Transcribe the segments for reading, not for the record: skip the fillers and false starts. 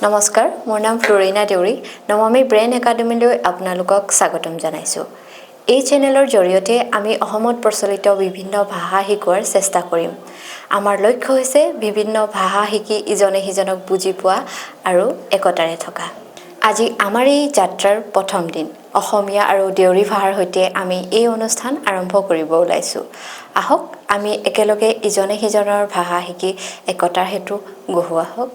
নমস্কাৰ মোৰ নাম ফ্লোৰিনা দেউৰী নমামি ব্ৰেইন একাডেমীলৈ আপোনালোকক স্বাগতম জনাইছো এই চেনেলৰ জৰিয়তে আমি অসমত প্ৰচলিত বিভিন্ন ভাষা শিকোৱাৰ চেষ্টা কৰিম আমাৰ লক্ষ্য হৈছে বিভিন্ন ভাষা শিকি ইজনে সিজনক বুজি পোৱা আৰু একতাৰে থকা আজি আমাৰ এই যাত্ৰাৰ প্ৰথম দিন অসমীয়া আৰু দেউৰী ভাষাৰ সৈতে আমি এই অনুষ্ঠান আৰম্ভ কৰিব ওলাইছো আহক আমি একেলগে ইজনে সিজনৰ ভাষা শিকি একতাৰ হেতু গঢ়োৱা হওক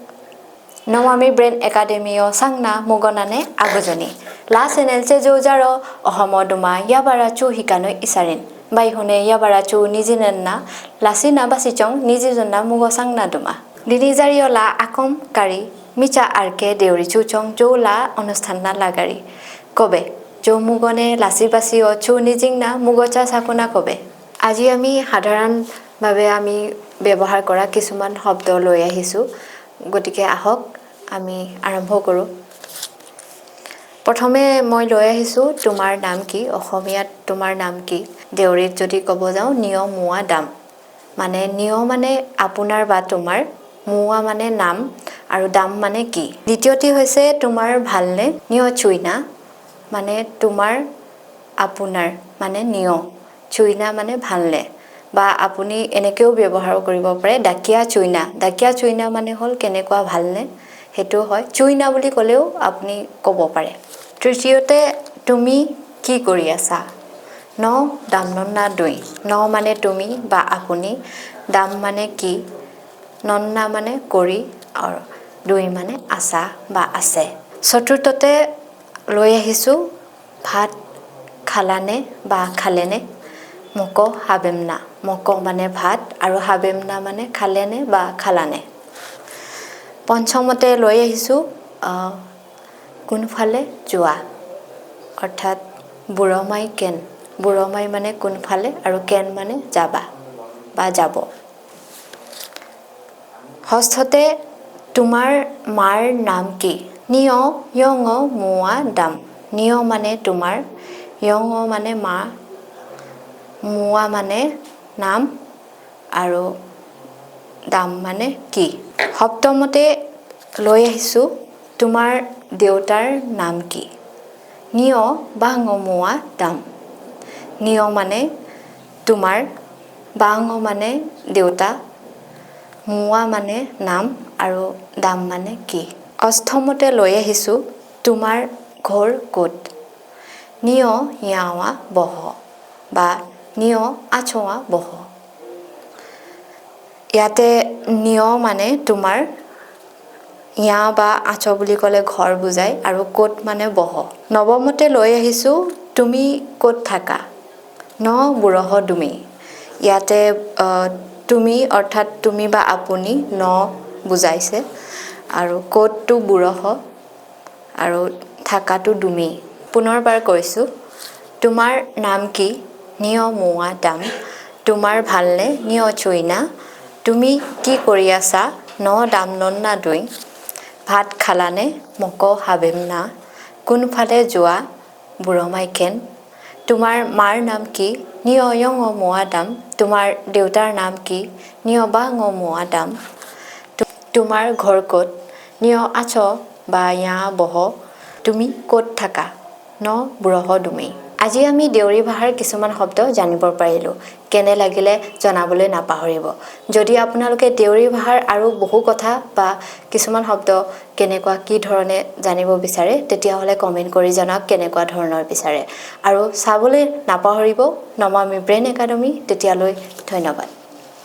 Namami Brain Academy o Sangna Mugonane Agojoni. La Senelse Jojaro, Ohomoduma, Yabarachu Hikano Isarin. By Hone Yabarachu Nizinena, Lasina Basichong, Nizizuna Mugosangna Duma. Dinizariola Akom Kari, Micha Arke, Deori Chuchong, Jola, Onostana Lagari. Kobe, Jo Mugone, Lasibasio, Chu Nizingna, Mugocha Sakuna Kobe. Ajiami Hadaran Babeami Bebohar Kora Kisuman Hobdo Loya Hisu. গটিকে আহক আমি আৰম্ভ কৰো প্ৰথমে মই লৈ আহিছো তোমাৰ নাম কি অসমীয়াত তোমাৰ নাম কি দেউৰীত যদি কব যাও নিয়ম মুৱা দাম মানে নিয়ম মানে আপোনাৰ বা তোমাৰ মুৱা মানে নাম আৰু দাম মানে কি দ্বিতীয়টি হৈছে তোমাৰ ভালনে নিয় চুইনা মানে তোমাৰ আপোনাৰ মানে নিয় চুইনা মানে ভালনে বা আপুনি এনেকেও ব্যৱহাৰ কৰিব পাৰে ডাকিয়া চুইনা মানে হল কেনেকুৱা ভালনে হেতু হয় চুইনা বুলি কলেও আপুনি ক'ব পাৰে তৃতীয়তে তুমি কি কৰি আছা ন দাম নন্না দুই ন মানে তুমি বা আপুনি দাম মানে কি নন্না মানে কৰি আৰু দুই মানে আছা বা আছে চতুৰ্থতে লৈ আহিছো ভাত খালানে বা খালেনে মক হাবেমনা মক মানে ভাত আৰু হাবেমনা মানে খালেনে বা খালানে পঞ্চমতে লৈ আহিছো কোনফালে যোৱা অৰ্থাৎ বুৰমাই মানে কোনফালে আৰু কেন মানে যাবা বা যাব ষষ্ঠতে তোমাৰ মাৰ নাম কি নিয় yong মুৱা দাম নিয় মানে তোমাৰ yong মানে মা মুৱা মানে নাম আৰু দাম মানে কি সপ্তমতে লৈ আহিছো তোমাৰ দেউতাৰ নাম কি নিয় বাং মুৱা দাম নিয় মানে তোমাৰ বাং মানে দেউতা মুৱা মানে নাম আৰু দাম মানে কি অষ্টমতে লৈ আহিছো তোমাৰ ঘৰ ক'ত নিয় ইয়াৱা বহ বা নিয় আছোৱা বহ ইয়াতে নিয় মানে তোমাৰ ইয়া বা আছো বুলি ক'লে ঘৰ বুজাই আৰু কোট মানে বহ নৱমতে লৈ আহিছো তুমি কোট থাকা ন বুৰহ দুমি ইয়াতে তুমি অৰ্থাৎ তুমি বা আপুনি ন বুজাইছে আৰু কোটটো বুৰহ আৰু থাকাটো দুমি পুনৰবাৰ কৈছো তোমাৰ নাম কি নিয় মুৱা দাম তোমাৰ ভালনে নিয় চুইনা তুমি কি কৰি আছা ন দাম নন্না দুই ভাত খালানে মক হাবেমনা কোনফালে যোৱা বুৰমাইকেন তোমাৰ মাৰ নাম কি নিয় yong মুৱা দাম তোমাৰ দেউতাৰ নাম কি নিয় বাং মুৱা দাম তোমাৰ ঘৰ ক'ত নিয় আছ বা ইয়া বহ তুমি ক'ত থাকা ন বুৰহ দুমি আজি আমি দেউৰী ভাষাৰ কিছুমান শব্দ জানিব পাৰিলো কেনে লাগিলে জনাবলৈ নাপাহৰিব যদি আপোনালোকে দেউৰী ভাষাৰ আৰু বহু কথা বা কিছুমান শব্দ কেনেকুৱা কি ধৰণে জানিব বিচাৰে তেতিয়া হলে কমেন্ট কৰি জনাওক কেনেকুৱা ধৰণৰ বিচাৰে আৰু চাবলৈ নাপাহৰিব নমামি ব্ৰেইন একাডেমী তেতিয়ালৈ ধন্যবাদ